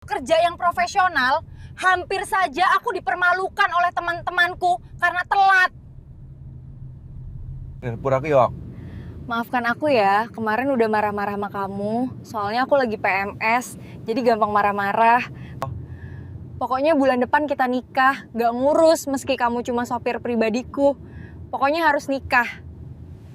Kerja yang profesional, hampir saja aku dipermalukan oleh teman-temanku karena telat. Pura Yok. Maafkan aku ya, kemarin udah marah-marah sama kamu. Soalnya aku lagi PMS, jadi gampang marah-marah. Pokoknya bulan depan kita nikah, gak ngurus meski kamu cuma sopir pribadiku. Pokoknya harus nikah.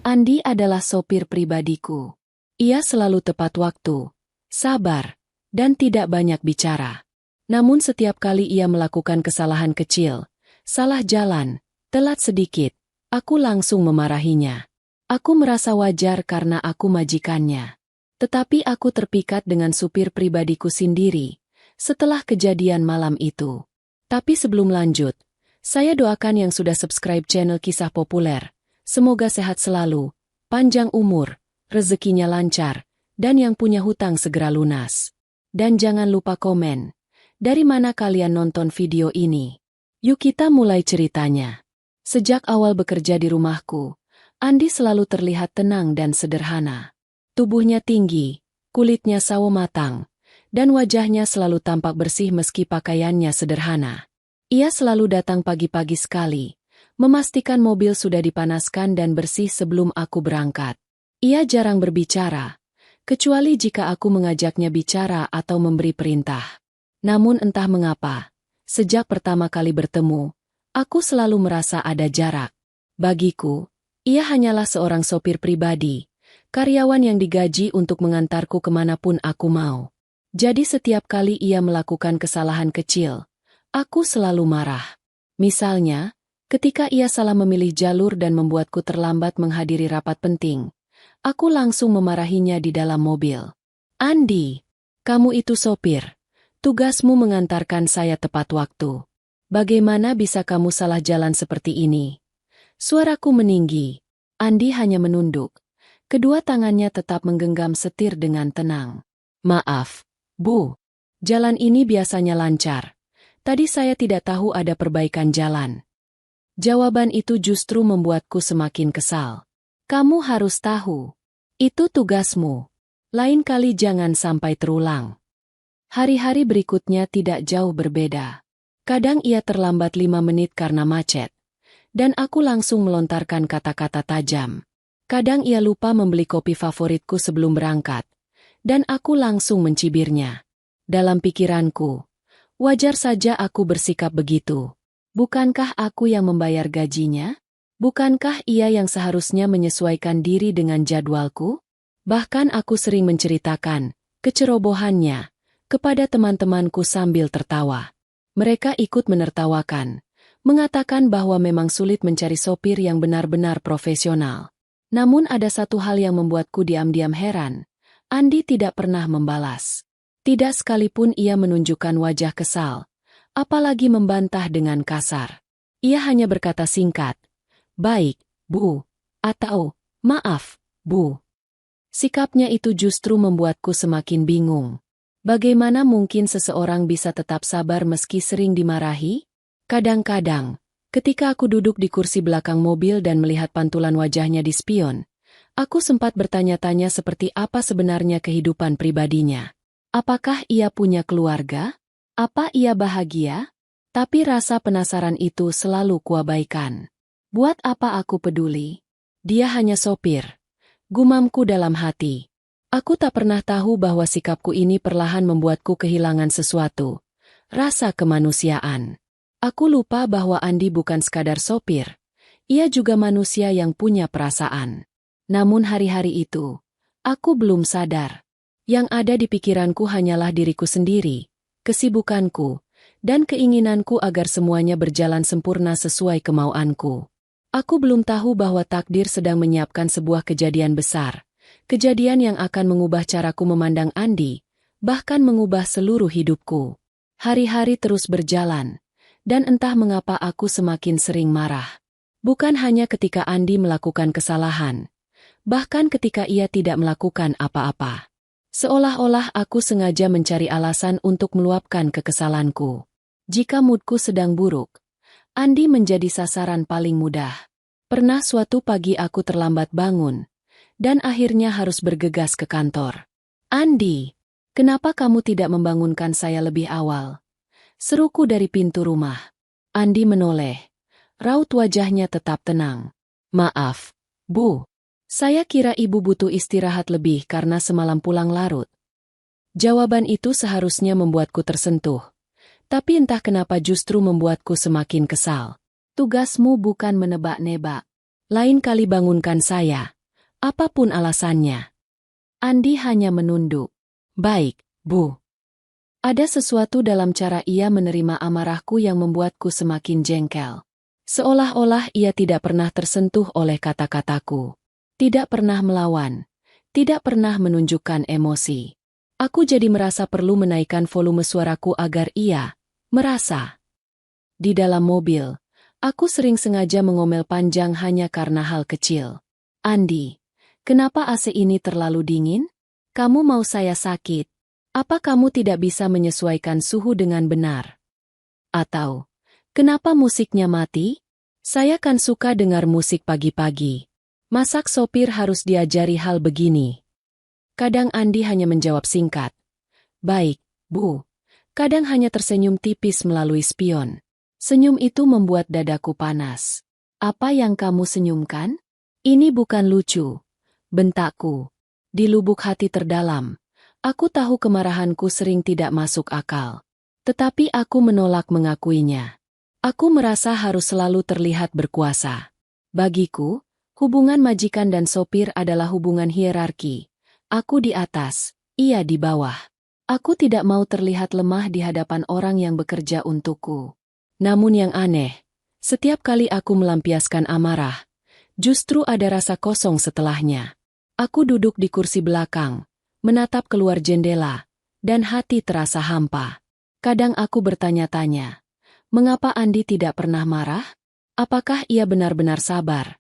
Andi adalah sopir pribadiku. Ia selalu tepat waktu, sabar, dan tidak banyak bicara. Namun setiap kali ia melakukan kesalahan kecil, salah jalan, telat sedikit, aku langsung memarahinya. Aku merasa wajar karena aku majikannya. Tetapi aku terpikat dengan supir pribadiku sendiri setelah kejadian malam itu. Tapi sebelum lanjut, saya doakan yang sudah subscribe channel Kisah Populer. Semoga sehat selalu, panjang umur, rezekinya lancar, dan yang punya hutang segera lunas. Dan jangan lupa komen. Dari mana kalian nonton video ini? Yuk kita mulai ceritanya. Sejak awal bekerja di rumahku, Andi selalu terlihat tenang dan sederhana. Tubuhnya tinggi, kulitnya sawo matang, dan wajahnya selalu tampak bersih meski pakaiannya sederhana. Ia selalu datang pagi-pagi sekali, memastikan mobil sudah dipanaskan dan bersih sebelum aku berangkat. Ia jarang berbicara, kecuali jika aku mengajaknya bicara atau memberi perintah. Namun entah mengapa, sejak pertama kali bertemu, aku selalu merasa ada jarak. Bagiku, ia hanyalah seorang sopir pribadi, karyawan yang digaji untuk mengantarku kemanapun aku mau. Jadi setiap kali ia melakukan kesalahan kecil, aku selalu marah. Misalnya, ketika ia salah memilih jalur dan membuatku terlambat menghadiri rapat penting, aku langsung memarahinya di dalam mobil. Andi, kamu itu sopir. Tugasmu mengantarkan saya tepat waktu. Bagaimana bisa kamu salah jalan seperti ini? Suaraku meninggi. Andi hanya menunduk. Kedua tangannya tetap menggenggam setir dengan tenang. Maaf, Bu. Jalan ini biasanya lancar. Tadi saya tidak tahu ada perbaikan jalan. Jawaban itu justru membuatku semakin kesal. Kamu harus tahu. Itu tugasmu. Lain kali jangan sampai terulang. Hari-hari berikutnya tidak jauh berbeda. Kadang ia terlambat 5 menit karena macet. Dan aku langsung melontarkan kata-kata tajam. Kadang ia lupa membeli kopi favoritku sebelum berangkat. Dan aku langsung mencibirnya. Dalam pikiranku, wajar saja aku bersikap begitu. Bukankah aku yang membayar gajinya? Bukankah ia yang seharusnya menyesuaikan diri dengan jadwalku? Bahkan aku sering menceritakan kecerobohannya kepada teman-temanku sambil tertawa. Mereka ikut menertawakan, mengatakan bahwa memang sulit mencari sopir yang benar-benar profesional. Namun ada satu hal yang membuatku diam-diam heran. Andi tidak pernah membalas. Tidak sekalipun ia menunjukkan wajah kesal, apalagi membantah dengan kasar. Ia hanya berkata singkat, "Baik, Bu," atau "Maaf, Bu." Sikapnya itu justru membuatku semakin bingung. Bagaimana mungkin seseorang bisa tetap sabar meski sering dimarahi? Kadang-kadang, ketika aku duduk di kursi belakang mobil dan melihat pantulan wajahnya di spion, aku sempat bertanya-tanya seperti apa sebenarnya kehidupan pribadinya. Apakah ia punya keluarga? Apa ia bahagia? Tapi rasa penasaran itu selalu kuabaikan. Buat apa aku peduli? Dia hanya sopir. Gumamku dalam hati. Aku tak pernah tahu bahwa sikapku ini perlahan membuatku kehilangan sesuatu. Rasa kemanusiaan. Aku lupa bahwa Andi bukan sekadar sopir. Ia juga manusia yang punya perasaan. Namun hari-hari itu, aku belum sadar. Yang ada di pikiranku hanyalah diriku sendiri, kesibukanku, dan keinginanku agar semuanya berjalan sempurna sesuai kemauanku. Aku belum tahu bahwa takdir sedang menyiapkan sebuah kejadian besar. Kejadian yang akan mengubah caraku memandang Andi, bahkan mengubah seluruh hidupku. Hari-hari terus berjalan, dan entah mengapa aku semakin sering marah. Bukan hanya ketika Andi melakukan kesalahan, bahkan ketika ia tidak melakukan apa-apa. Seolah-olah aku sengaja mencari alasan untuk meluapkan kekesalanku. Jika moodku sedang buruk, Andi menjadi sasaran paling mudah. Pernah suatu pagi aku terlambat bangun, dan akhirnya harus bergegas ke kantor. "Andi, Kenapa kamu tidak membangunkan saya lebih awal? Seruku dari pintu rumah. Andi menoleh. Raut wajahnya tetap tenang. Maaf, Bu. Saya kira ibu butuh istirahat lebih karena semalam pulang larut. Jawaban itu seharusnya membuatku tersentuh. Tapi entah kenapa justru membuatku semakin kesal. Tugasmu bukan menebak-nebak. Lain kali bangunkan saya. Apapun alasannya. Andi hanya menunduk. Baik, Bu. Ada sesuatu dalam cara ia menerima amarahku yang membuatku semakin jengkel. Seolah-olah ia tidak pernah tersentuh oleh kata-kataku. Tidak pernah melawan. Tidak pernah menunjukkan emosi. Aku jadi merasa perlu menaikkan volume suaraku agar ia merasa. Di dalam mobil, aku sering sengaja mengomel panjang hanya karena hal kecil. Andi, kenapa AC ini terlalu dingin? Kamu mau saya sakit? Apa kamu tidak bisa menyesuaikan suhu dengan benar? Atau, kenapa musiknya mati? Saya kan suka dengar musik pagi-pagi. Masak sopir harus diajari hal begini. Kadang Andi hanya menjawab singkat. Baik, Bu. Kadang hanya tersenyum tipis melalui spion. Senyum itu membuat dadaku panas. Apa yang kamu senyumkan? Ini bukan lucu. Bentakku. Di lubuk hati terdalam, aku tahu kemarahanku sering tidak masuk akal. Tetapi aku menolak mengakuinya. Aku merasa harus selalu terlihat berkuasa. Bagiku, hubungan majikan dan sopir adalah hubungan hierarki. Aku di atas, ia di bawah. Aku tidak mau terlihat lemah di hadapan orang yang bekerja untukku. Namun yang aneh, setiap kali aku melampiaskan amarah, justru ada rasa kosong setelahnya. Aku duduk di kursi belakang, menatap keluar jendela, dan hati terasa hampa. Kadang aku bertanya-tanya, mengapa Andi tidak pernah marah? Apakah ia benar-benar sabar?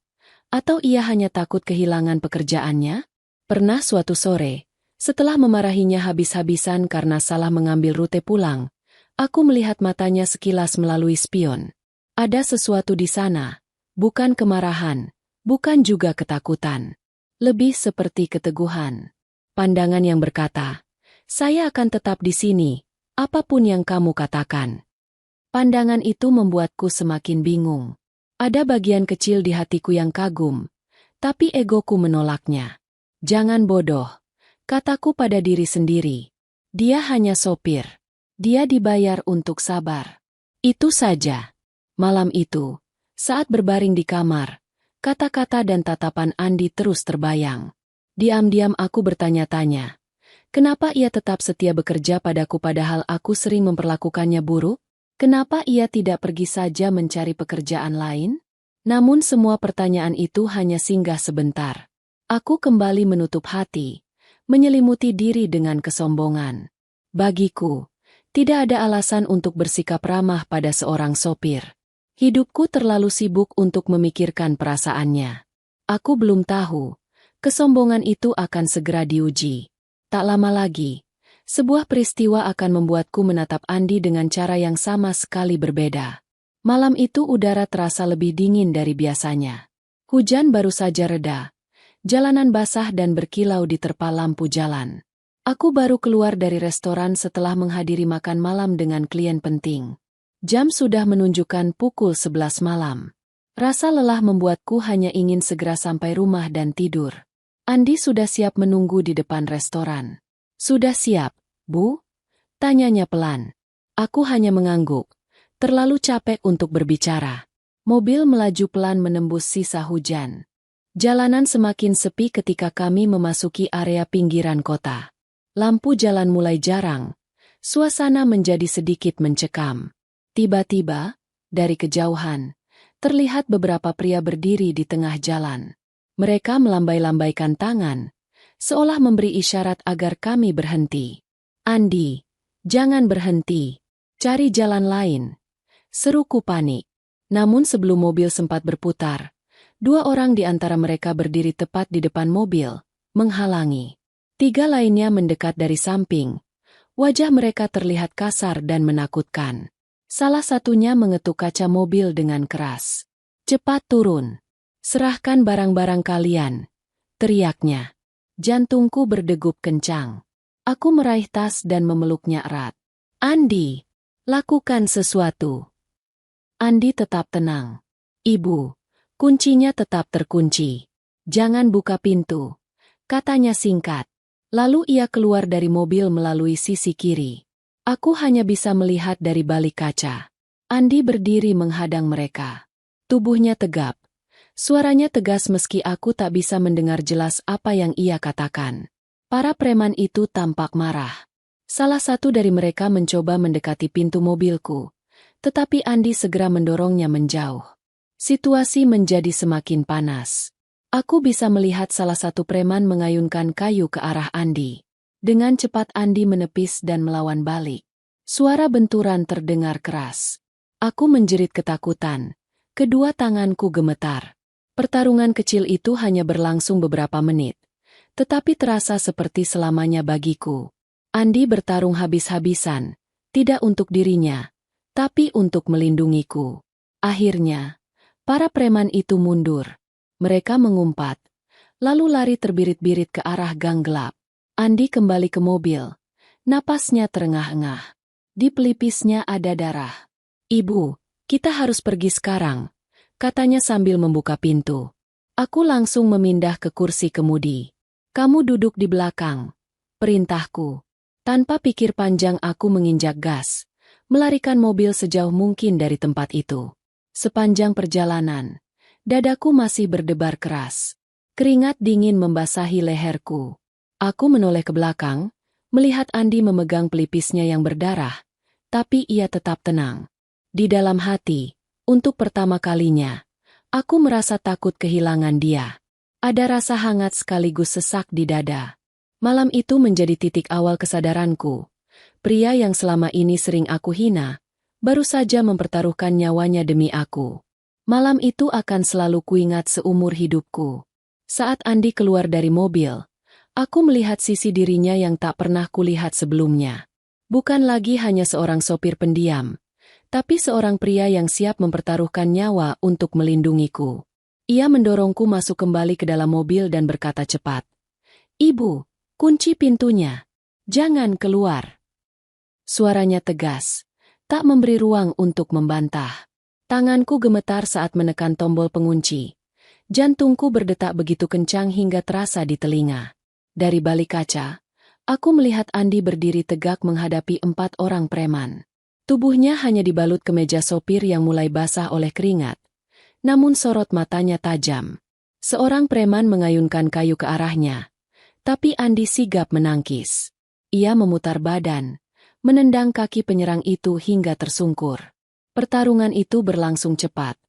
Atau ia hanya takut kehilangan pekerjaannya? Pernah suatu sore, setelah memarahinya habis-habisan karena salah mengambil rute pulang, aku melihat matanya sekilas melalui spion. Ada sesuatu di sana, bukan kemarahan, bukan juga ketakutan. Lebih seperti keteguhan. Pandangan yang berkata, saya akan tetap di sini, apapun yang kamu katakan. Pandangan itu membuatku semakin bingung. Ada bagian kecil di hatiku yang kagum, tapi egoku menolaknya. Jangan bodoh, kataku pada diri sendiri. Dia hanya sopir. Dia dibayar untuk sabar. Itu saja. Malam itu, saat berbaring di kamar, kata-kata dan tatapan Andi terus terbayang. Diam-diam aku bertanya-tanya, kenapa ia tetap setia bekerja padaku padahal aku sering memperlakukannya buruk? Kenapa ia tidak pergi saja mencari pekerjaan lain? Namun semua pertanyaan itu hanya singgah sebentar. Aku kembali menutup hati, menyelimuti diri dengan kesombongan. Bagiku, tidak ada alasan untuk bersikap ramah pada seorang sopir. Hidupku terlalu sibuk untuk memikirkan perasaannya. Aku belum tahu, kesombongan itu akan segera diuji. Tak lama lagi, sebuah peristiwa akan membuatku menatap Andi dengan cara yang sama sekali berbeda. Malam itu udara terasa lebih dingin dari biasanya. Hujan baru saja reda. Jalanan basah dan berkilau diterpa lampu jalan. Aku baru keluar dari restoran setelah menghadiri makan malam dengan klien penting. Jam sudah menunjukkan pukul 11 malam. Rasa lelah membuatku hanya ingin segera sampai rumah dan tidur. Andi sudah siap menunggu di depan restoran. Sudah siap, Bu? Tanyanya pelan. Aku hanya mengangguk. Terlalu capek untuk berbicara. Mobil melaju pelan menembus sisa hujan. Jalanan semakin sepi ketika kami memasuki area pinggiran kota. Lampu jalan mulai jarang. Suasana menjadi sedikit mencekam. Tiba-tiba, dari kejauhan, terlihat beberapa pria berdiri di tengah jalan. Mereka melambai-lambaikan tangan, seolah memberi isyarat agar kami berhenti. Andi, jangan berhenti. Cari jalan lain. Seruku panik. Namun sebelum mobil sempat berputar, dua orang di antara mereka berdiri tepat di depan mobil, menghalangi. Tiga lainnya mendekat dari samping. Wajah mereka terlihat kasar dan menakutkan. Salah satunya mengetuk kaca mobil dengan keras. Cepat turun. Serahkan barang-barang kalian. Teriaknya. Jantungku berdegup kencang. Aku meraih tas dan memeluknya erat. Andi, lakukan sesuatu. Andi tetap tenang. Ibu, kuncinya tetap terkunci. Jangan buka pintu, katanya singkat. Lalu ia keluar dari mobil melalui sisi kiri. Aku hanya bisa melihat dari balik kaca. Andi berdiri menghadang mereka. Tubuhnya tegap. Suaranya tegas meski aku tak bisa mendengar jelas apa yang ia katakan. Para preman itu tampak marah. Salah satu dari mereka mencoba mendekati pintu mobilku, tetapi Andi segera mendorongnya menjauh. Situasi menjadi semakin panas. Aku bisa melihat salah satu preman mengayunkan kayu ke arah Andi. Dengan cepat Andi menepis dan melawan balik. Suara benturan terdengar keras. Aku menjerit ketakutan. Kedua tanganku gemetar. Pertarungan kecil itu hanya berlangsung beberapa menit, tetapi terasa seperti selamanya bagiku. Andi bertarung habis-habisan, tidak untuk dirinya, tapi untuk melindungiku. Akhirnya, para preman itu mundur. Mereka mengumpat, lalu lari terbirit-birit ke arah gang gelap. Andi kembali ke mobil. Napasnya terengah-engah. Di pelipisnya ada darah. Ibu, kita harus pergi sekarang, katanya sambil membuka pintu. Aku langsung memindah ke kursi kemudi. Kamu duduk di belakang, perintahku. Tanpa pikir panjang aku menginjak gas, melarikan mobil sejauh mungkin dari tempat itu. Sepanjang perjalanan, dadaku masih berdebar keras. Keringat dingin membasahi leherku. Aku menoleh ke belakang, melihat Andi memegang pelipisnya yang berdarah, tapi ia tetap tenang. Di dalam hati, untuk pertama kalinya, aku merasa takut kehilangan dia. Ada rasa hangat sekaligus sesak di dada. Malam itu menjadi titik awal kesadaranku. Pria yang selama ini sering aku hina, baru saja mempertaruhkan nyawanya demi aku. Malam itu akan selalu kuingat seumur hidupku. Saat Andi keluar dari mobil, aku melihat sisi dirinya yang tak pernah kulihat sebelumnya. Bukan lagi hanya seorang sopir pendiam, tapi seorang pria yang siap mempertaruhkan nyawa untuk melindungiku. Ia mendorongku masuk kembali ke dalam mobil dan berkata cepat, "Ibu, kunci pintunya. Jangan keluar." Suaranya tegas, tak memberi ruang untuk membantah. Tanganku gemetar saat menekan tombol pengunci. Jantungku berdetak begitu kencang hingga terasa di telinga. Dari balik kaca, aku melihat Andi berdiri tegak menghadapi 4 orang preman. Tubuhnya hanya dibalut kemeja sopir yang mulai basah oleh keringat. Namun sorot matanya tajam. Seorang preman mengayunkan kayu ke arahnya. Tapi Andi sigap menangkis. Ia memutar badan, menendang kaki penyerang itu hingga tersungkur. Pertarungan itu berlangsung cepat,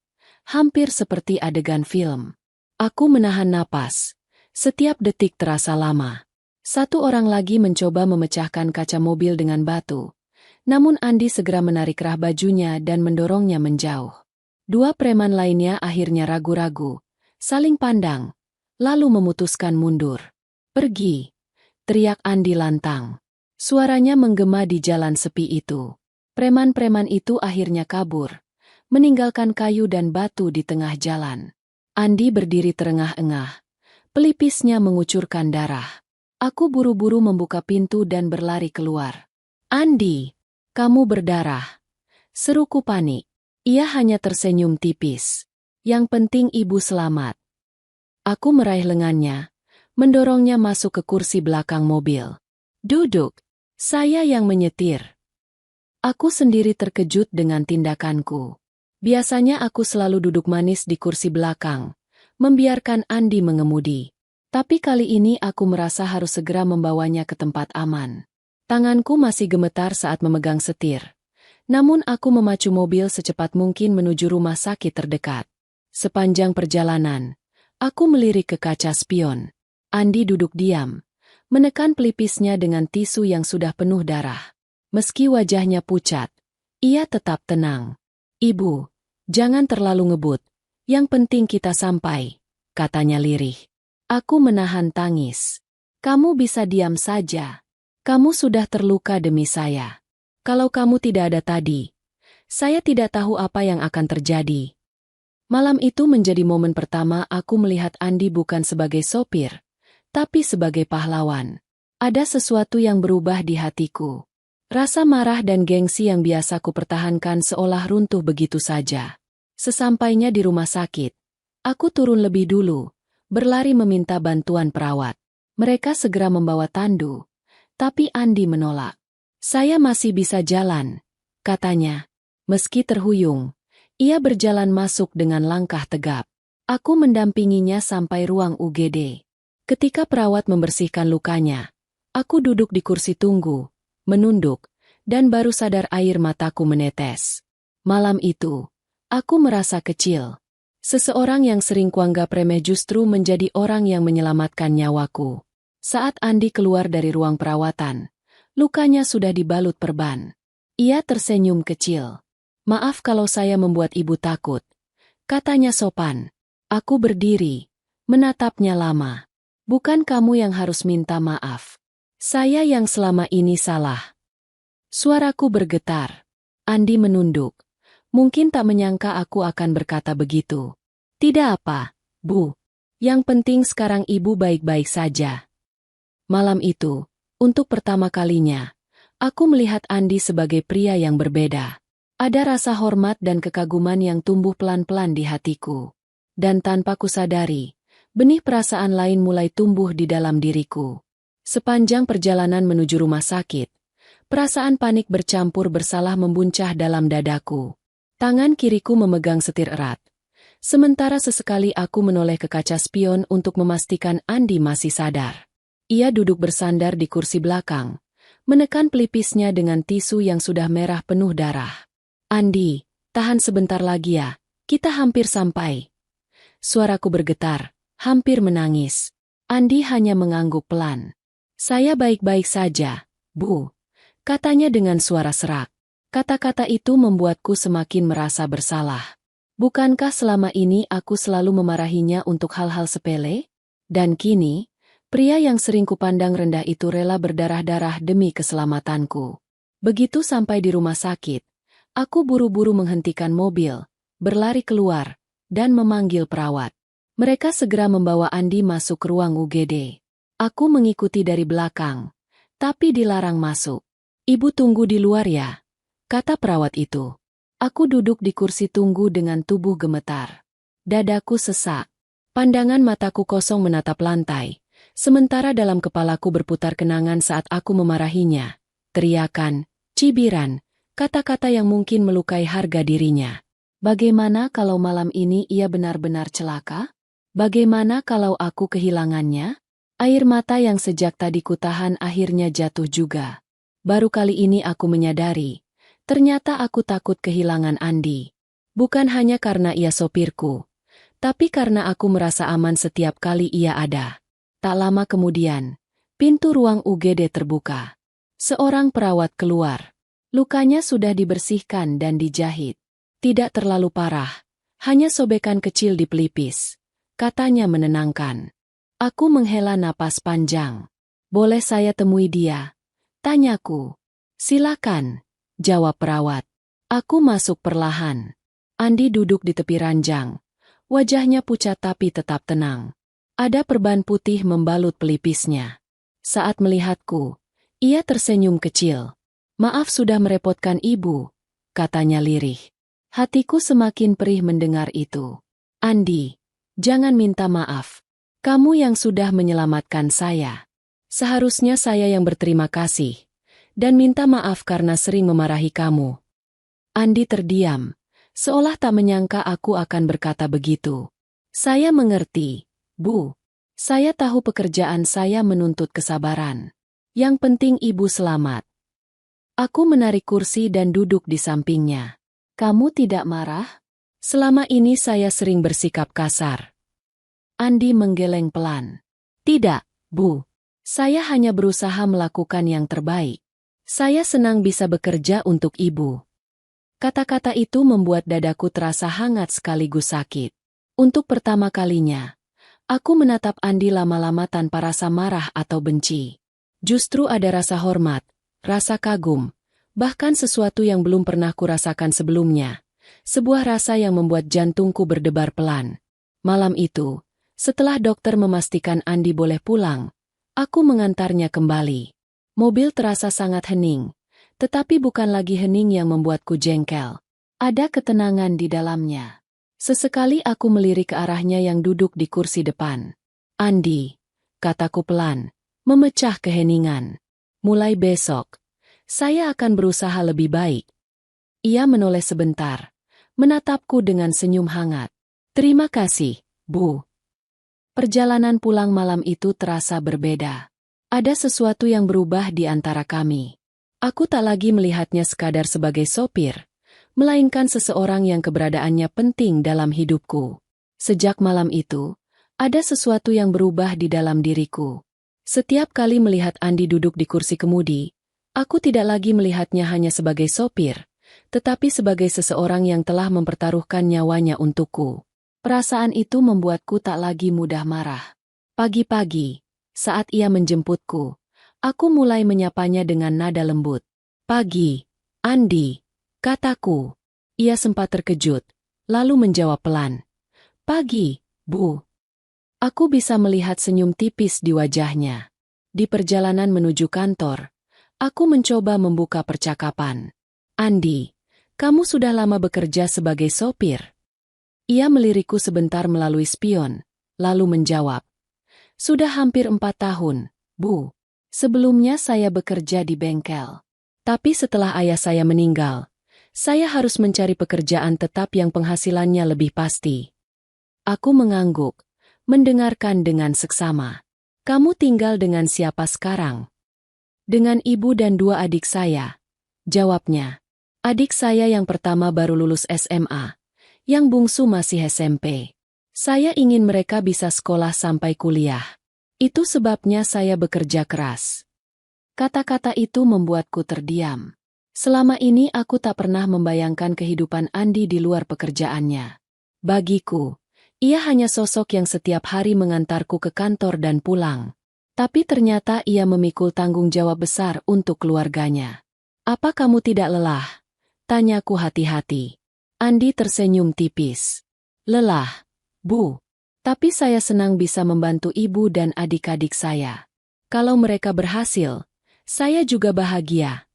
hampir seperti adegan film. Aku menahan napas. Setiap detik terasa lama. Satu orang lagi mencoba memecahkan kaca mobil dengan batu. Namun Andi segera menarik rah bajunya dan mendorongnya menjauh. 2 preman lainnya akhirnya ragu-ragu, saling pandang, lalu memutuskan mundur. "Pergi!" teriak Andi lantang. Suaranya menggema di jalan sepi itu. Preman-preman itu akhirnya kabur, meninggalkan kayu dan batu di tengah jalan. Andi berdiri terengah-engah, pelipisnya mengucurkan darah. Aku buru-buru membuka pintu dan berlari keluar. "Andi, kamu berdarah!" seruku panik. Ia hanya tersenyum tipis. "Yang penting ibu selamat." Aku meraih lengannya, mendorongnya masuk ke kursi belakang mobil. "Duduk." Saya yang menyetir. Aku sendiri terkejut dengan tindakanku. Biasanya aku selalu duduk manis di kursi belakang, membiarkan Andi mengemudi. Tapi kali ini aku merasa harus segera membawanya ke tempat aman. Tanganku masih gemetar saat memegang setir. Namun aku memacu mobil secepat mungkin menuju rumah sakit terdekat. Sepanjang perjalanan, aku melirik ke kaca spion. Andi duduk diam, menekan pelipisnya dengan tisu yang sudah penuh darah. Meski wajahnya pucat, ia tetap tenang. "Ibu, jangan terlalu ngebut. Yang penting kita sampai," katanya lirih. Aku menahan tangis. "Kamu bisa diam saja. Kamu sudah terluka demi saya. Kalau kamu tidak ada tadi, saya tidak tahu apa yang akan terjadi." Malam itu menjadi momen pertama aku melihat Andi bukan sebagai sopir, tapi sebagai pahlawan. Ada sesuatu yang berubah di hatiku. Rasa marah dan gengsi yang biasa ku pertahankan seolah runtuh begitu saja. Sesampainya di rumah sakit, aku turun lebih dulu, berlari meminta bantuan perawat. Mereka segera membawa tandu, tapi Andi menolak. Saya masih bisa jalan, katanya. Meski terhuyung, ia berjalan masuk dengan langkah tegap. Aku mendampinginya sampai ruang UGD. Ketika perawat membersihkan lukanya, aku duduk di kursi tunggu, menunduk, dan baru sadar air mataku menetes. Malam itu, aku merasa kecil. Seseorang yang sering kuanggap remeh justru menjadi orang yang menyelamatkan nyawaku. Saat Andi keluar dari ruang perawatan, lukanya sudah dibalut perban. Ia tersenyum kecil. Maaf kalau saya membuat ibu takut, katanya sopan. Aku berdiri, menatapnya lama. Bukan kamu yang harus minta maaf. Saya yang selama ini salah. Suaraku bergetar. Andi menunduk. Mungkin tak menyangka aku akan berkata begitu. Tidak apa, Bu. Yang penting sekarang ibu baik-baik saja. Malam itu, untuk pertama kalinya, aku melihat Andi sebagai pria yang berbeda. Ada rasa hormat dan kekaguman yang tumbuh pelan-pelan di hatiku. Dan tanpa kusadari, benih perasaan lain mulai tumbuh di dalam diriku. Sepanjang perjalanan menuju rumah sakit, perasaan panik bercampur bersalah membuncah dalam dadaku. Tangan kiriku memegang setir erat. Sementara sesekali aku menoleh ke kaca spion untuk memastikan Andi masih sadar. Ia duduk bersandar di kursi belakang, menekan pelipisnya dengan tisu yang sudah merah penuh darah. Andi, tahan sebentar lagi ya, kita hampir sampai. Suaraku bergetar, hampir menangis. Andi hanya mengangguk pelan. Saya baik-baik saja, Bu, katanya dengan suara serak. Kata-kata itu membuatku semakin merasa bersalah. Bukankah selama ini aku selalu memarahinya untuk hal-hal sepele? Dan kini, pria yang sering kupandang rendah itu rela berdarah-darah demi keselamatanku. Begitu sampai di rumah sakit, aku buru-buru menghentikan mobil, berlari keluar, dan memanggil perawat. Mereka segera membawa Andi masuk ke ruang UGD. Aku mengikuti dari belakang, tapi dilarang masuk. Ibu tunggu di luar ya, kata perawat itu. Aku duduk di kursi tunggu dengan tubuh gemetar. Dadaku sesak. Pandangan mataku kosong menatap lantai, sementara dalam kepalaku berputar kenangan saat aku memarahinya. Teriakan, cibiran, kata-kata yang mungkin melukai harga dirinya. Bagaimana kalau malam ini ia benar-benar celaka? Bagaimana kalau aku kehilangannya? Air mata yang sejak tadi kutahan akhirnya jatuh juga. Baru kali ini aku menyadari, ternyata aku takut kehilangan Andi. Bukan hanya karena ia sopirku, tapi karena aku merasa aman setiap kali ia ada. Tak lama kemudian, pintu ruang UGD terbuka. Seorang perawat keluar. Lukanya sudah dibersihkan dan dijahit. Tidak terlalu parah, hanya sobekan kecil di pelipis. Katanya menenangkan. Aku menghela napas panjang. Boleh saya temui dia? Tanyaku. Silakan, jawab perawat. Aku masuk perlahan. Andi duduk di tepi ranjang. Wajahnya pucat tapi tetap tenang. Ada perban putih membalut pelipisnya. Saat melihatku, ia tersenyum kecil. Maaf sudah merepotkan ibu, katanya lirih. Hatiku semakin perih mendengar itu. Andi, jangan minta maaf. Kamu yang sudah menyelamatkan saya. Seharusnya saya yang berterima kasih. Dan minta maaf karena sering memarahi kamu. Andi terdiam, seolah tak menyangka aku akan berkata begitu. Saya mengerti, Bu. Saya tahu pekerjaan saya menuntut kesabaran. Yang penting ibu selamat. Aku menarik kursi dan duduk di sampingnya. Kamu tidak marah? Selama ini saya sering bersikap kasar. Andi menggeleng pelan. Tidak, Bu. Saya hanya berusaha melakukan yang terbaik. Saya senang bisa bekerja untuk ibu. Kata-kata itu membuat dadaku terasa hangat sekaligus sakit. Untuk pertama kalinya, aku menatap Andi lama-lama tanpa rasa marah atau benci. Justru ada rasa hormat, rasa kagum, bahkan sesuatu yang belum pernah kurasakan sebelumnya. Sebuah rasa yang membuat jantungku berdebar pelan. Malam itu, setelah dokter memastikan Andi boleh pulang, Aku mengantarnya kembali. Mobil terasa sangat hening, tetapi bukan lagi hening yang membuatku jengkel. Ada ketenangan di dalamnya. Sesekali aku melirik ke arahnya yang duduk di kursi depan. Andi, kataku pelan, memecah keheningan. Mulai besok, saya akan berusaha lebih baik. Ia menoleh sebentar, menatapku dengan senyum hangat. Terima kasih, Bu. Perjalanan pulang malam itu terasa berbeda. Ada sesuatu yang berubah di antara kami. Aku tak lagi melihatnya sekadar sebagai sopir, melainkan seseorang yang keberadaannya penting dalam hidupku. Sejak malam itu, ada sesuatu yang berubah di dalam diriku. Setiap kali melihat Andi duduk di kursi kemudi, aku tidak lagi melihatnya hanya sebagai sopir, tetapi sebagai seseorang yang telah mempertaruhkan nyawanya untukku. Perasaan itu membuatku tak lagi mudah marah. Pagi-pagi, saat ia menjemputku, aku mulai menyapanya dengan nada lembut. Pagi, Andi, kataku. Ia sempat terkejut, lalu menjawab pelan. Pagi, Bu. Aku bisa melihat senyum tipis di wajahnya. Di perjalanan menuju kantor, aku mencoba membuka percakapan. Andi, kamu sudah lama bekerja sebagai sopir. Ia melirikku sebentar melalui spion, lalu menjawab. Sudah hampir 4 tahun, Bu. Sebelumnya saya bekerja di bengkel. Tapi setelah ayah saya meninggal, saya harus mencari pekerjaan tetap yang penghasilannya lebih pasti. Aku mengangguk, mendengarkan dengan seksama. Kamu tinggal dengan siapa sekarang? Dengan ibu dan 2 adik saya, jawabnya. Adik saya yang pertama baru lulus SMA. Yang bungsu masih SMP. Saya ingin mereka bisa sekolah sampai kuliah. Itu sebabnya saya bekerja keras. Kata-kata itu membuatku terdiam. Selama ini aku tak pernah membayangkan kehidupan Andi di luar pekerjaannya. Bagiku, ia hanya sosok yang setiap hari mengantarku ke kantor dan pulang. Tapi ternyata ia memikul tanggung jawab besar untuk keluarganya. Apa kamu tidak lelah? Tanyaku hati-hati. Andi tersenyum tipis. Lelah, Bu. Tapi saya senang bisa membantu ibu dan adik-adik saya. Kalau mereka berhasil, saya juga bahagia.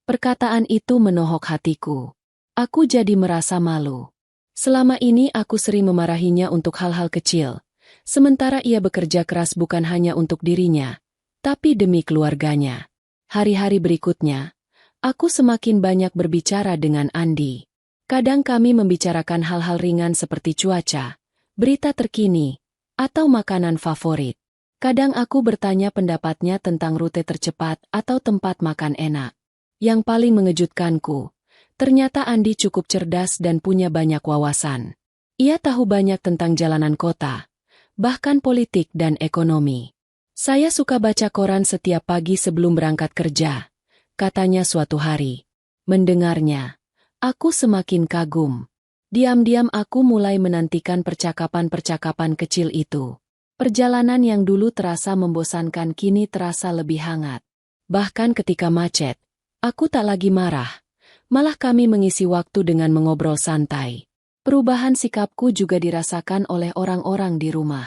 Perkataan itu menohok hatiku. Aku jadi merasa malu. Selama ini aku sering memarahinya untuk hal-hal kecil, sementara ia bekerja keras bukan hanya untuk dirinya, tapi demi keluarganya. Hari-hari berikutnya, aku semakin banyak berbicara dengan Andi. Kadang kami membicarakan hal-hal ringan seperti cuaca, berita terkini, atau makanan favorit. Kadang aku bertanya pendapatnya tentang rute tercepat atau tempat makan enak. Yang paling mengejutkanku, ternyata Andi cukup cerdas dan punya banyak wawasan. Ia tahu banyak tentang jalanan kota, bahkan politik dan ekonomi. Saya suka baca koran setiap pagi sebelum berangkat kerja, katanya suatu hari. Mendengarnya, aku semakin kagum. Diam-diam aku mulai menantikan percakapan-percakapan kecil itu. Perjalanan yang dulu terasa membosankan kini terasa lebih hangat. Bahkan ketika macet, aku tak lagi marah. Malah kami mengisi waktu dengan mengobrol santai. Perubahan sikapku juga dirasakan oleh orang-orang di rumah.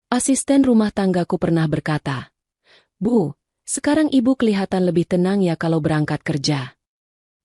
Asisten rumah tanggaku pernah berkata, Bu, sekarang ibu kelihatan lebih tenang ya kalau berangkat kerja.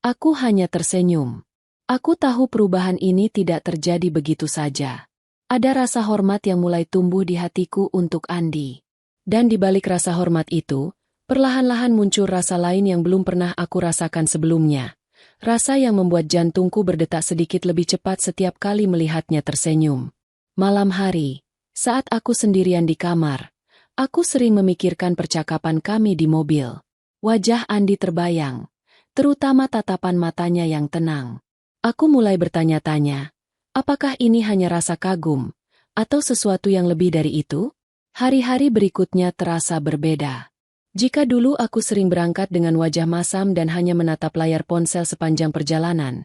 Aku hanya tersenyum. Aku tahu perubahan ini tidak terjadi begitu saja. Ada rasa hormat yang mulai tumbuh di hatiku untuk Andi. Dan di balik rasa hormat itu, perlahan-lahan muncul rasa lain yang belum pernah aku rasakan sebelumnya. Rasa yang membuat jantungku berdetak sedikit lebih cepat setiap kali melihatnya tersenyum. Malam hari, saat aku sendirian di kamar, aku sering memikirkan percakapan kami di mobil. Wajah Andi terbayang, terutama tatapan matanya yang tenang. Aku mulai bertanya-tanya, apakah ini hanya rasa kagum, atau sesuatu yang lebih dari itu? Hari-hari berikutnya terasa berbeda. Jika dulu aku sering berangkat dengan wajah masam dan hanya menatap layar ponsel sepanjang perjalanan,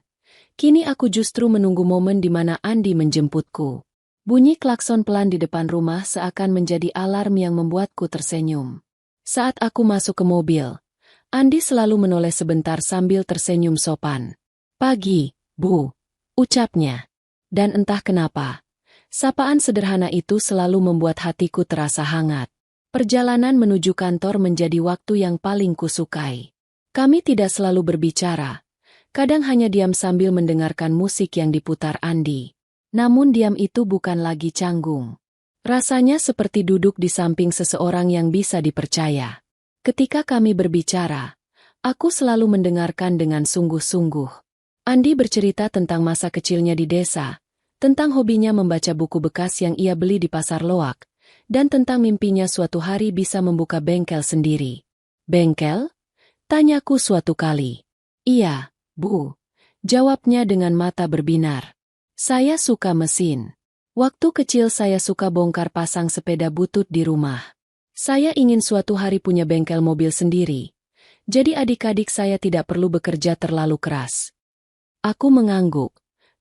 kini aku justru menunggu momen di mana Andi menjemputku. Bunyi klakson pelan di depan rumah seakan menjadi alarm yang membuatku tersenyum. Saat aku masuk ke mobil, Andi selalu menoleh sebentar sambil tersenyum sopan. Pagi, Bu, ucapnya. Dan entah kenapa, sapaan sederhana itu selalu membuat hatiku terasa hangat. Perjalanan menuju kantor menjadi waktu yang paling kusukai. Kami tidak selalu berbicara, kadang hanya diam sambil mendengarkan musik yang diputar Andi. Namun diam itu bukan lagi canggung. Rasanya seperti duduk di samping seseorang yang bisa dipercaya. Ketika kami berbicara, aku selalu mendengarkan dengan sungguh-sungguh. Andi bercerita tentang masa kecilnya di desa, tentang hobinya membaca buku bekas yang ia beli di pasar loak, dan tentang mimpinya suatu hari bisa membuka bengkel sendiri. Bengkel? Tanyaku suatu kali. Iya, Bu. Jawabnya dengan mata berbinar. Saya suka mesin. Waktu kecil saya suka bongkar pasang sepeda butut di rumah. Saya ingin suatu hari punya bengkel mobil sendiri. Jadi adik-adik saya tidak perlu bekerja terlalu keras. Aku mengangguk,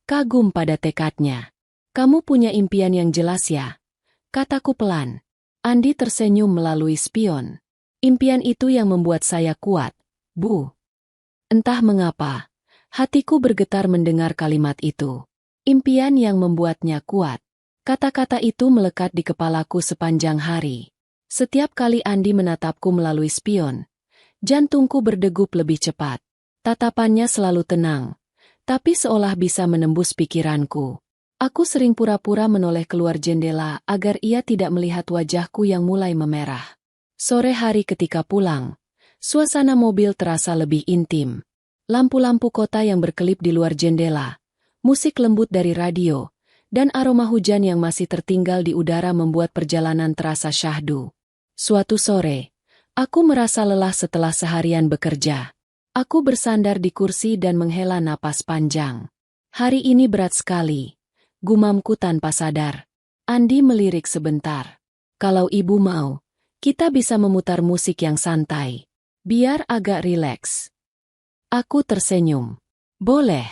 kagum pada tekadnya. Kamu punya impian yang jelas ya? Kataku pelan. Andi tersenyum melalui spion. Impian itu yang membuat saya kuat, Bu. Entah mengapa, hatiku bergetar mendengar kalimat itu. Impian yang membuatnya kuat. Kata-kata itu melekat di kepalaku sepanjang hari. Setiap kali Andi menatapku melalui spion, jantungku berdegup lebih cepat. Tatapannya selalu tenang, tapi seolah bisa menembus pikiranku. Aku sering pura-pura menoleh keluar jendela agar ia tidak melihat wajahku yang mulai memerah. Sore hari ketika pulang, suasana mobil terasa lebih intim. Lampu-lampu kota yang berkelip di luar jendela, musik lembut dari radio, dan aroma hujan yang masih tertinggal di udara membuat perjalanan terasa syahdu. Suatu sore, aku merasa lelah setelah seharian bekerja. Aku bersandar di kursi dan menghela napas panjang. Hari ini berat sekali, gumamku tanpa sadar. Andi melirik sebentar. Kalau ibu mau, kita bisa memutar musik yang santai, biar agak rileks. Aku tersenyum. Boleh.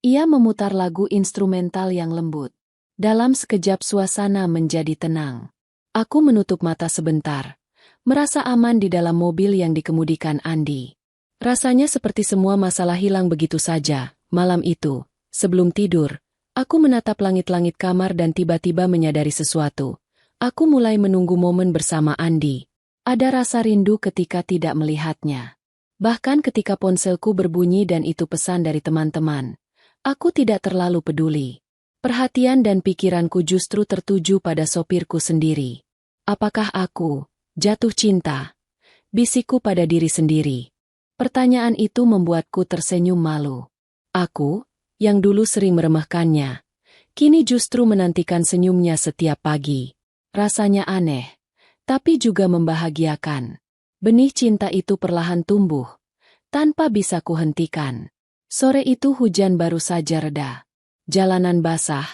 Ia memutar lagu instrumental yang lembut. Dalam sekejap suasana menjadi tenang. Aku menutup mata sebentar, merasa aman di dalam mobil yang dikemudikan Andi. Rasanya seperti semua masalah hilang begitu saja. Malam itu, sebelum tidur, aku menatap langit-langit kamar dan tiba-tiba menyadari sesuatu. Aku mulai menunggu momen bersama Andi. Ada rasa rindu ketika tidak melihatnya. Bahkan ketika ponselku berbunyi dan itu pesan dari teman-teman, aku tidak terlalu peduli. Perhatian dan pikiranku justru tertuju pada sopirku sendiri. Apakah aku jatuh cinta? Bisikku pada diri sendiri. Pertanyaan itu membuatku tersenyum malu. Aku, yang dulu sering meremehkannya, kini justru menantikan senyumnya setiap pagi. Rasanya aneh, tapi juga membahagiakan. Benih cinta itu perlahan tumbuh, tanpa bisa kuhentikan. Sore itu hujan baru saja reda. Jalanan basah,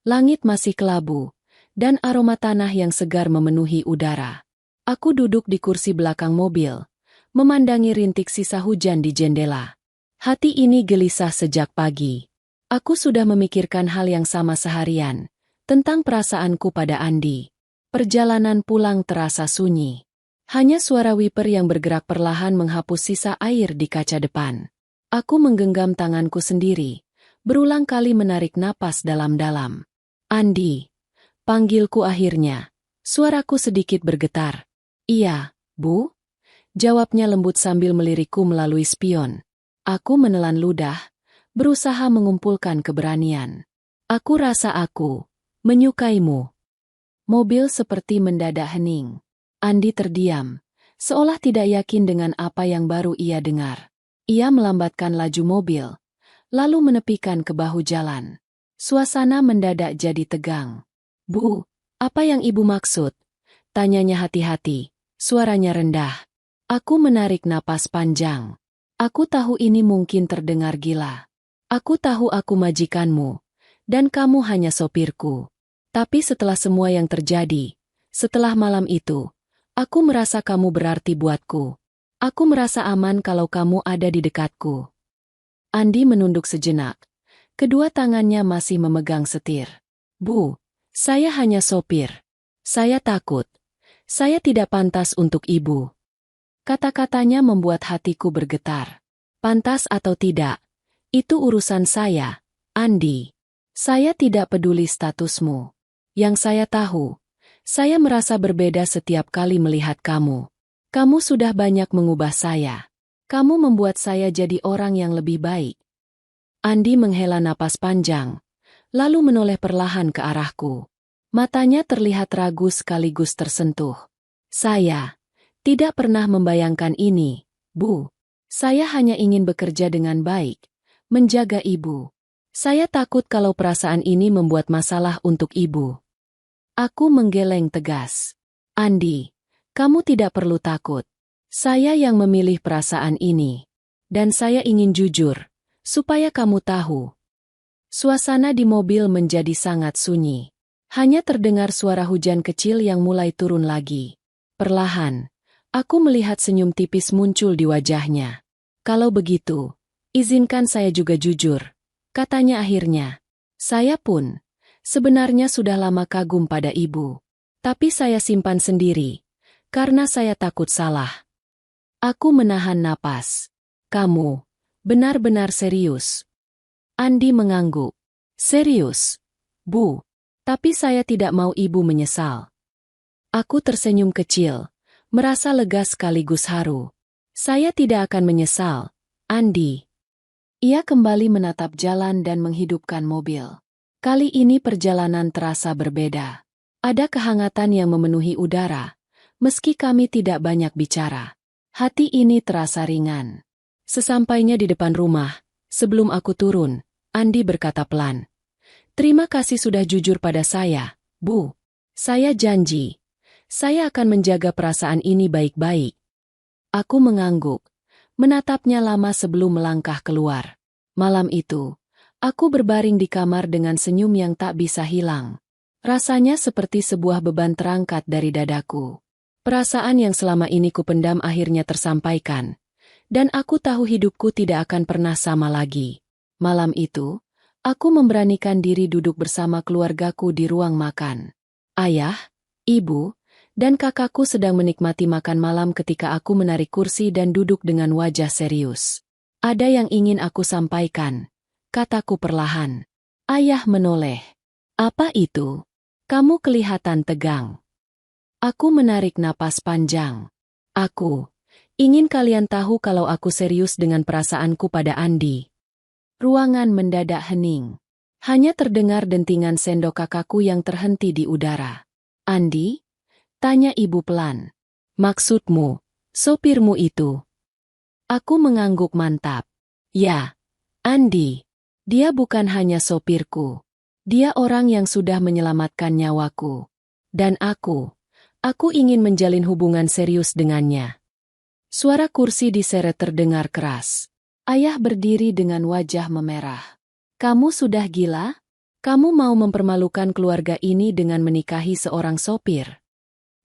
langit masih kelabu, dan aroma tanah yang segar memenuhi udara. Aku duduk di kursi belakang mobil, memandangi rintik sisa hujan di jendela. Hati ini gelisah sejak pagi. Aku sudah memikirkan hal yang sama seharian, tentang perasaanku pada Andi. Perjalanan pulang terasa sunyi. Hanya suara wiper yang bergerak perlahan menghapus sisa air di kaca depan. Aku menggenggam tanganku sendiri, berulang kali menarik napas dalam-dalam. Andi, panggilku akhirnya. Suaraku sedikit bergetar. Iya, Bu? Jawabnya lembut sambil melirikku melalui spion. Aku menelan ludah, berusaha mengumpulkan keberanian. Aku rasa aku menyukaimu. Mobil seperti mendadak hening. Andi terdiam, seolah tidak yakin dengan apa yang baru ia dengar. Ia melambatkan laju mobil, lalu menepikan ke bahu jalan. Suasana mendadak jadi tegang. Bu, apa yang ibu maksud? Tanyanya hati-hati, suaranya rendah. Aku menarik napas panjang. Aku tahu ini mungkin terdengar gila. Aku tahu aku majikanmu, dan kamu hanya sopirku. Tapi setelah semua yang terjadi, setelah malam itu, aku merasa kamu berarti buatku. Aku merasa aman kalau kamu ada di dekatku. Andi menunduk sejenak. Kedua tangannya masih memegang setir. Bu, saya hanya sopir. Saya takut. Saya tidak pantas untuk ibu. Kata-katanya membuat hatiku bergetar. Pantas atau tidak, itu urusan saya, Andi. Saya tidak peduli statusmu. Yang saya tahu, Saya merasa berbeda setiap kali melihat kamu. Kamu sudah banyak mengubah saya. Kamu membuat saya jadi orang yang lebih baik. Andi menghela napas panjang, lalu menoleh perlahan ke arahku. Matanya terlihat ragu sekaligus tersentuh. Saya tidak pernah membayangkan ini, Bu. Saya hanya ingin bekerja dengan baik, menjaga Ibu. Saya takut kalau perasaan ini membuat masalah untuk Ibu. Aku menggeleng tegas. Andi, kamu tidak perlu takut. Saya yang memilih perasaan ini. Dan saya ingin jujur. Supaya kamu tahu. Suasana di mobil menjadi sangat sunyi. Hanya terdengar suara hujan kecil yang mulai turun lagi. Perlahan, aku melihat senyum tipis muncul di wajahnya. Kalau begitu, izinkan saya juga jujur. Katanya akhirnya. Saya pun, sebenarnya sudah lama kagum pada Ibu. Tapi saya simpan sendiri. Karena saya takut salah. Aku menahan napas. Kamu benar-benar serius. Andi mengangguk. Serius, Bu. Tapi saya tidak mau Ibu menyesal. Aku tersenyum kecil, merasa lega sekaligus haru. Saya tidak akan menyesal, Andi. Ia kembali menatap jalan dan menghidupkan mobil. Kali ini perjalanan terasa berbeda. Ada kehangatan yang memenuhi udara, meski kami tidak banyak bicara. Hati ini terasa ringan. Sesampainya di depan rumah, sebelum aku turun, Andi berkata pelan. Terima kasih sudah jujur pada saya, Bu. Saya janji. Saya akan menjaga perasaan ini baik-baik. Aku mengangguk, menatapnya lama sebelum melangkah keluar. Malam itu, aku berbaring di kamar dengan senyum yang tak bisa hilang. Rasanya seperti sebuah beban terangkat dari dadaku. Perasaan yang selama ini kupendam akhirnya tersampaikan. Dan aku tahu hidupku tidak akan pernah sama lagi. Malam itu, aku memberanikan diri duduk bersama keluargaku di ruang makan. Ayah, ibu, dan kakakku sedang menikmati makan malam ketika aku menarik kursi dan duduk dengan wajah serius. Ada yang ingin aku sampaikan, kataku perlahan. Ayah menoleh. Apa itu? Kamu kelihatan tegang. Aku menarik napas panjang. Aku ingin kalian tahu kalau aku serius dengan perasaanku pada Andi. Ruangan mendadak hening. Hanya terdengar dentingan sendok kakakku yang terhenti di udara. Andi? Tanya ibu pelan. Maksudmu, sopirmu itu? Aku mengangguk mantap. Ya, Andi. Dia bukan hanya sopirku. Dia orang yang sudah menyelamatkan nyawaku. Dan aku ingin menjalin hubungan serius dengannya. Suara kursi diseret terdengar keras. Ayah berdiri dengan wajah memerah. Kamu sudah gila? Kamu mau mempermalukan keluarga ini dengan menikahi seorang sopir?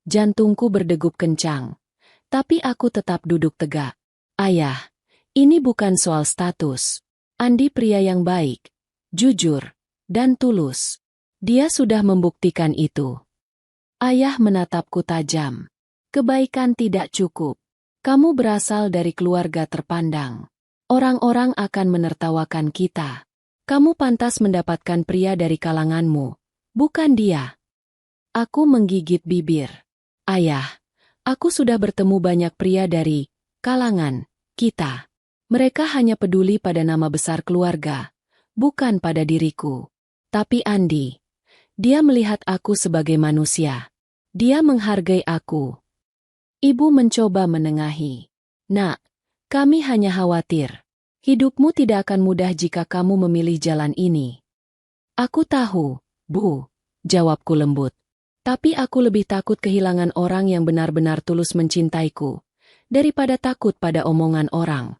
Jantungku berdegup kencang. Tapi aku tetap duduk tegak. Ayah, ini bukan soal status. Andi pria yang baik, jujur, dan tulus. Dia sudah membuktikan itu. Ayah menatapku tajam. Kebaikan tidak cukup. Kamu berasal dari keluarga terpandang. Orang-orang akan menertawakan kita. Kamu pantas mendapatkan pria dari kalanganmu, bukan dia. Aku menggigit bibir. Ayah, aku sudah bertemu banyak pria dari kalangan kita. Mereka hanya peduli pada nama besar keluarga, bukan pada diriku. Tapi Andi, dia melihat aku sebagai manusia. Dia menghargai aku. Ibu mencoba menengahi. Nak, kami hanya khawatir. Hidupmu tidak akan mudah jika kamu memilih jalan ini. Aku tahu, Bu, jawabku lembut. Tapi aku lebih takut kehilangan orang yang benar-benar tulus mencintaiku, daripada takut pada omongan orang.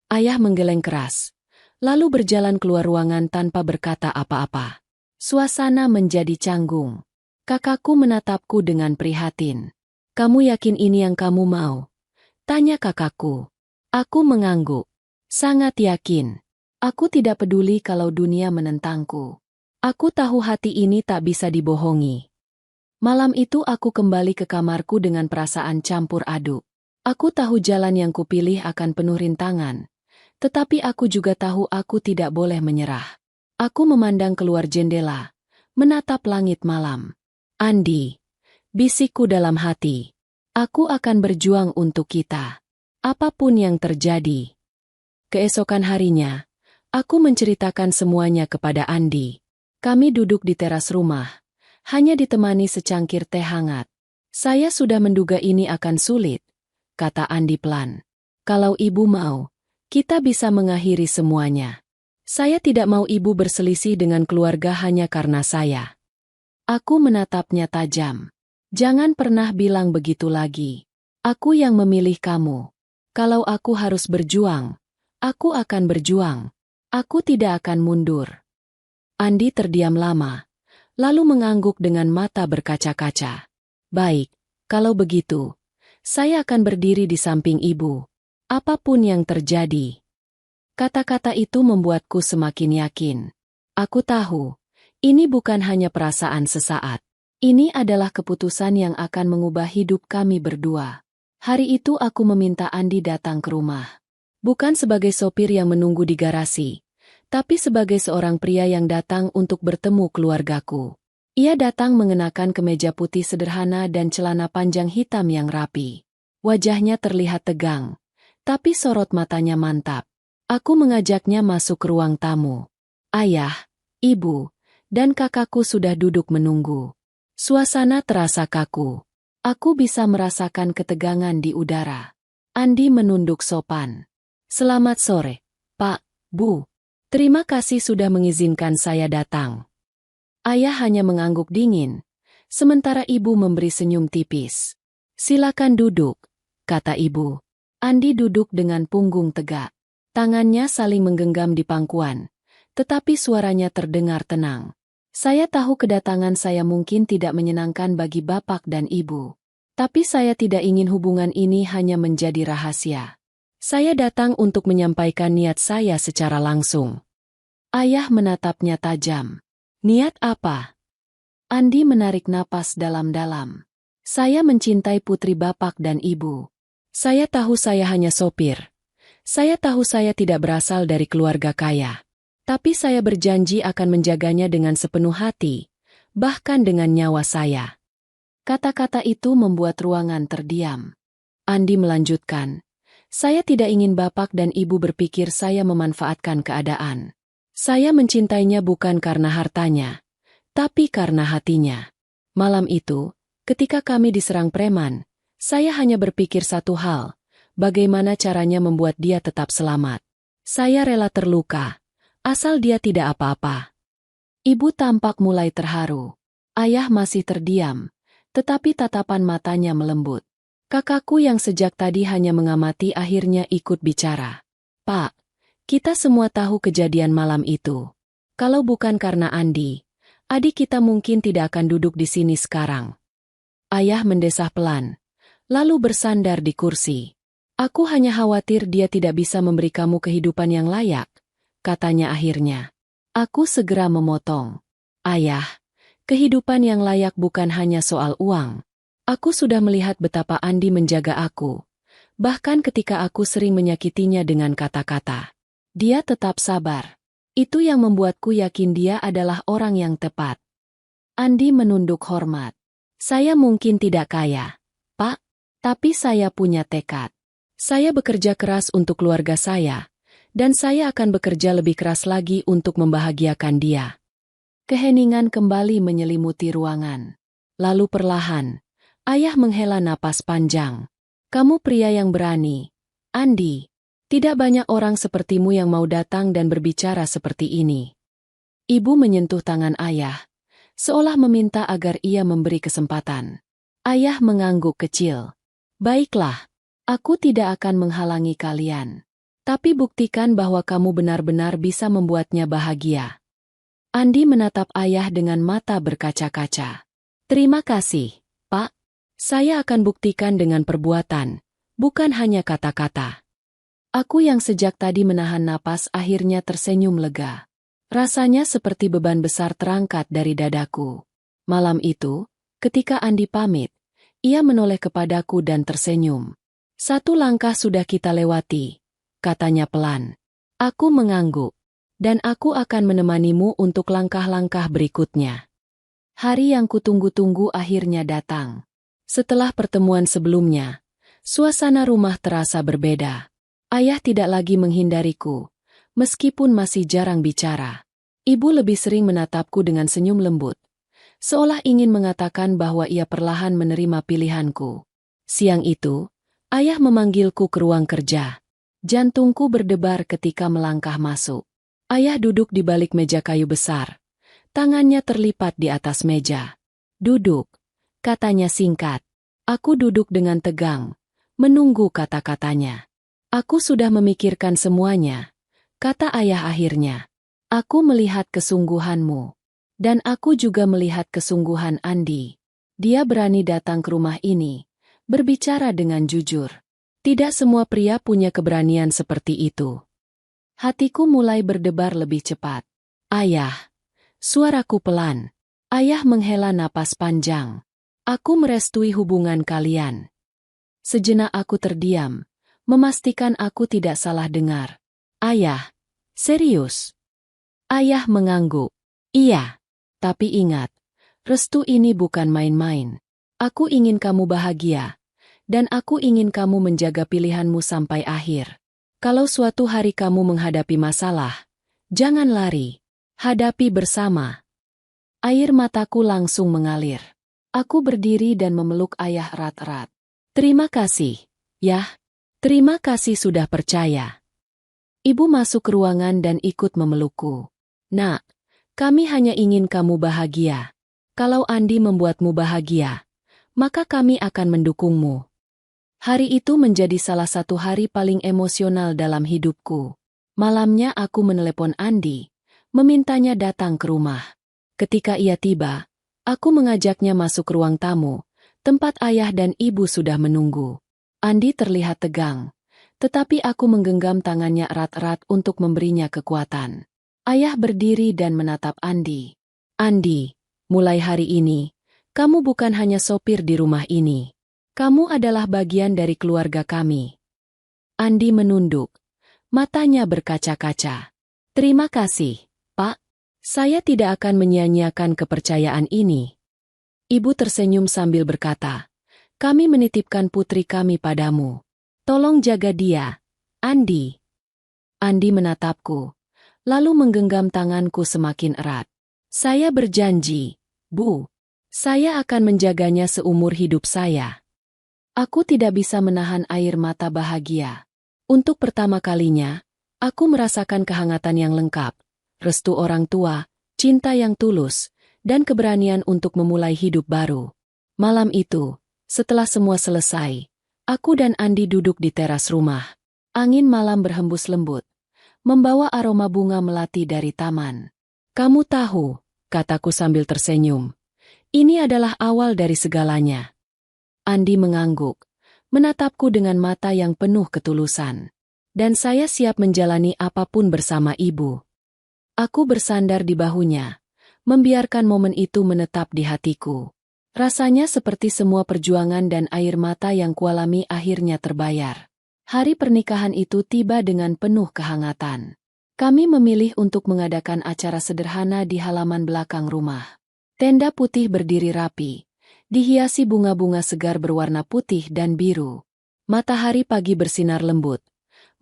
Ayah menggeleng keras, lalu berjalan keluar ruangan tanpa berkata apa-apa. Suasana menjadi canggung. Kakakku menatapku dengan prihatin. Kamu yakin ini yang kamu mau? Tanya kakakku. Aku mengangguk. Sangat yakin. Aku tidak peduli kalau dunia menentangku. Aku tahu hati ini tak bisa dibohongi. Malam itu aku kembali ke kamarku dengan perasaan campur aduk. Aku tahu jalan yang kupilih akan penuh rintangan. Tetapi aku juga tahu aku tidak boleh menyerah. Aku memandang keluar jendela, menatap langit malam. Andi, bisikku dalam hati. Aku akan berjuang untuk kita. Apapun yang terjadi. Keesokan harinya, aku menceritakan semuanya kepada Andi. Kami duduk di teras rumah, hanya ditemani secangkir teh hangat. Saya sudah menduga ini akan sulit, kata Andi pelan. Kalau ibu mau, kita bisa mengakhiri semuanya. Saya tidak mau ibu berselisih dengan keluarga hanya karena saya. Aku menatapnya tajam. Jangan pernah bilang begitu lagi. Aku yang memilih kamu. Kalau aku harus berjuang, aku akan berjuang. Aku tidak akan mundur. Andi terdiam lama, lalu mengangguk dengan mata berkaca-kaca. Baik, kalau begitu, saya akan berdiri di samping ibu. Apapun yang terjadi. Kata-kata itu membuatku semakin yakin. Aku tahu, ini bukan hanya perasaan sesaat. Ini adalah keputusan yang akan mengubah hidup kami berdua. Hari itu aku meminta Andi datang ke rumah. Bukan sebagai sopir yang menunggu di garasi, tapi sebagai seorang pria yang datang untuk bertemu keluargaku. Ia datang mengenakan kemeja putih sederhana dan celana panjang hitam yang rapi. Wajahnya terlihat tegang, tapi sorot matanya mantap. Aku mengajaknya masuk ke ruang tamu. Ayah, ibu, dan kakakku sudah duduk menunggu. Suasana terasa kaku. Aku bisa merasakan ketegangan di udara. Andi menunduk sopan. Selamat sore, Pak, Bu. Terima kasih sudah mengizinkan saya datang. Ayah hanya mengangguk dingin, sementara ibu memberi senyum tipis. Silakan duduk, kata ibu. Andi duduk dengan punggung tegak. Tangannya saling menggenggam di pangkuan, tetapi suaranya terdengar tenang. Saya tahu kedatangan saya mungkin tidak menyenangkan bagi bapak dan ibu. Tapi saya tidak ingin hubungan ini hanya menjadi rahasia. Saya datang untuk menyampaikan niat saya secara langsung. Ayah menatapnya tajam. Niat apa? Andi menarik napas dalam-dalam. Saya mencintai putri bapak dan ibu. Saya tahu saya hanya sopir. Saya tahu saya tidak berasal dari keluarga kaya. Tapi saya berjanji akan menjaganya dengan sepenuh hati, bahkan dengan nyawa saya. Kata-kata itu membuat ruangan terdiam. Andi melanjutkan, saya tidak ingin bapak dan ibu berpikir saya memanfaatkan keadaan. Saya mencintainya bukan karena hartanya, tapi karena hatinya. Malam itu, ketika kami diserang preman, saya hanya berpikir satu hal, bagaimana caranya membuat dia tetap selamat. Saya rela terluka. Asal dia tidak apa-apa. Ibu tampak mulai terharu. Ayah masih terdiam, tetapi tatapan matanya melembut. Kakakku yang sejak tadi hanya mengamati akhirnya ikut bicara. Pak, kita semua tahu kejadian malam itu. Kalau bukan karena Andi, adik kita mungkin tidak akan duduk di sini sekarang. Ayah mendesah pelan, lalu bersandar di kursi. Aku hanya khawatir dia tidak bisa memberi kamu kehidupan yang layak. Katanya akhirnya. Aku segera memotong. Ayah, kehidupan yang layak bukan hanya soal uang. Aku sudah melihat betapa Andi menjaga aku. Bahkan ketika aku sering menyakitinya dengan kata-kata. Dia tetap sabar. Itu yang membuatku yakin dia adalah orang yang tepat. Andi menunduk hormat. Saya mungkin tidak kaya, Pak, tapi saya punya tekad. Saya bekerja keras untuk keluarga saya. Dan saya akan bekerja lebih keras lagi untuk membahagiakan dia. Keheningan kembali menyelimuti ruangan. Lalu perlahan, ayah menghela napas panjang. Kamu pria yang berani. Andi, tidak banyak orang sepertimu yang mau datang dan berbicara seperti ini. Ibu menyentuh tangan ayah, seolah meminta agar ia memberi kesempatan. Ayah mengangguk kecil. Baiklah, aku tidak akan menghalangi kalian. Tapi buktikan bahwa kamu benar-benar bisa membuatnya bahagia. Andi menatap ayah dengan mata berkaca-kaca. Terima kasih, Pak. Saya akan buktikan dengan perbuatan, bukan hanya kata-kata. Aku yang sejak tadi menahan napas akhirnya tersenyum lega. Rasanya seperti beban besar terangkat dari dadaku. Malam itu, ketika Andi pamit, ia menoleh kepadaku dan tersenyum. Satu langkah sudah kita lewati. Katanya pelan. Aku mengangguk. Dan aku akan menemanimu untuk langkah-langkah berikutnya. Hari yang kutunggu-tunggu akhirnya datang. Setelah pertemuan sebelumnya, suasana rumah terasa berbeda. Ayah tidak lagi menghindariku, meskipun masih jarang bicara. Ibu lebih sering menatapku dengan senyum lembut, seolah ingin mengatakan bahwa ia perlahan menerima pilihanku. Siang itu, ayah memanggilku ke ruang kerja. Jantungku berdebar ketika melangkah masuk. Ayah duduk di balik meja kayu besar. Tangannya terlipat di atas meja. "Duduk," katanya singkat. Aku duduk dengan tegang, menunggu kata-katanya. "Aku sudah memikirkan semuanya," kata ayah akhirnya. "Aku melihat kesungguhanmu. Dan aku juga melihat kesungguhan Andi. Dia berani datang ke rumah ini, berbicara dengan jujur. Tidak semua pria punya keberanian seperti itu." Hatiku mulai berdebar lebih cepat. "Ayah." Suaraku pelan. Ayah menghela napas panjang. "Aku merestui hubungan kalian." Sejenak aku terdiam, memastikan aku tidak salah dengar. "Ayah, serius?" Ayah mengangguk. "Iya. Tapi ingat, restu ini bukan main-main. Aku ingin kamu bahagia. Dan aku ingin kamu menjaga pilihanmu sampai akhir. Kalau suatu hari kamu menghadapi masalah, jangan lari. Hadapi bersama." Air mataku langsung mengalir. Aku berdiri dan memeluk ayah erat-erat. "Terima kasih, Yah. Terima kasih sudah percaya." Ibu masuk ke ruangan dan ikut memelukku. "Nak, kami hanya ingin kamu bahagia. Kalau Andi membuatmu bahagia, maka kami akan mendukungmu." Hari itu menjadi salah satu hari paling emosional dalam hidupku. Malamnya aku menelepon Andi, memintanya datang ke rumah. Ketika ia tiba, aku mengajaknya masuk ke ruang tamu, tempat ayah dan ibu sudah menunggu. Andi terlihat tegang, tetapi aku menggenggam tangannya erat-erat untuk memberinya kekuatan. Ayah berdiri dan menatap Andi. "Andi, mulai hari ini, kamu bukan hanya sopir di rumah ini. Kamu adalah bagian dari keluarga kami." Andi menunduk. Matanya berkaca-kaca. "Terima kasih, Pak. Saya tidak akan menyia-nyiakan kepercayaan ini." Ibu tersenyum sambil berkata, "Kami menitipkan putri kami padamu. Tolong jaga dia, Andi." Andi menatapku, lalu menggenggam tanganku semakin erat. "Saya berjanji, Bu. Saya akan menjaganya seumur hidup saya." Aku tidak bisa menahan air mata bahagia. Untuk pertama kalinya, aku merasakan kehangatan yang lengkap, restu orang tua, cinta yang tulus, dan keberanian untuk memulai hidup baru. Malam itu, setelah semua selesai, aku dan Andi duduk di teras rumah. Angin malam berhembus lembut, membawa aroma bunga melati dari taman. "Kamu tahu," kataku sambil tersenyum, "ini adalah awal dari segalanya." Andi mengangguk, menatapku dengan mata yang penuh ketulusan. "Dan saya siap menjalani apapun bersama ibu." Aku bersandar di bahunya, membiarkan momen itu menetap di hatiku. Rasanya seperti semua perjuangan dan air mata yang kualami akhirnya terbayar. Hari pernikahan itu tiba dengan penuh kehangatan. Kami memilih untuk mengadakan acara sederhana di halaman belakang rumah. Tenda putih berdiri rapi, dihiasi bunga-bunga segar berwarna putih dan biru. Matahari pagi bersinar lembut,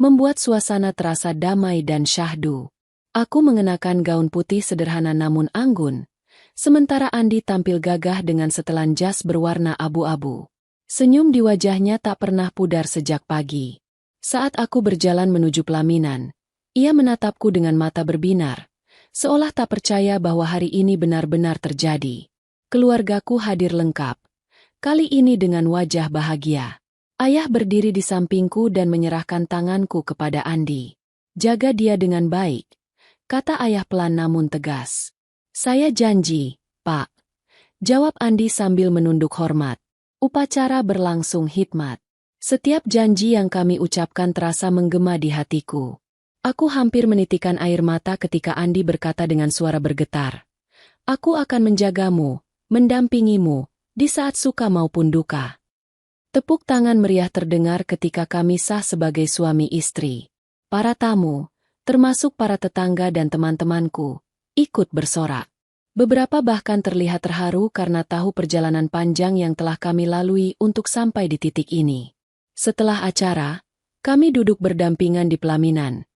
membuat suasana terasa damai dan syahdu. Aku mengenakan gaun putih sederhana namun anggun, sementara Andi tampil gagah dengan setelan jas berwarna abu-abu. Senyum di wajahnya tak pernah pudar sejak pagi. Saat aku berjalan menuju pelaminan, ia menatapku dengan mata berbinar, seolah tak percaya bahwa hari ini benar-benar terjadi. Keluargaku hadir lengkap, kali ini dengan wajah bahagia. Ayah berdiri di sampingku dan menyerahkan tanganku kepada Andi. "Jaga dia dengan baik," kata ayah pelan namun tegas. "Saya janji, Pak," jawab Andi sambil menunduk hormat. Upacara berlangsung hikmat. Setiap janji yang kami ucapkan terasa menggema di hatiku. Aku hampir menitikkan air mata ketika Andi berkata dengan suara bergetar, "Aku akan menjagamu, mendampingimu, di saat suka maupun duka." Tepuk tangan meriah terdengar ketika kami sah sebagai suami istri. Para tamu, termasuk para tetangga dan teman-temanku, ikut bersorak. Beberapa bahkan terlihat terharu karena tahu perjalanan panjang yang telah kami lalui untuk sampai di titik ini. Setelah acara, kami duduk berdampingan di pelaminan.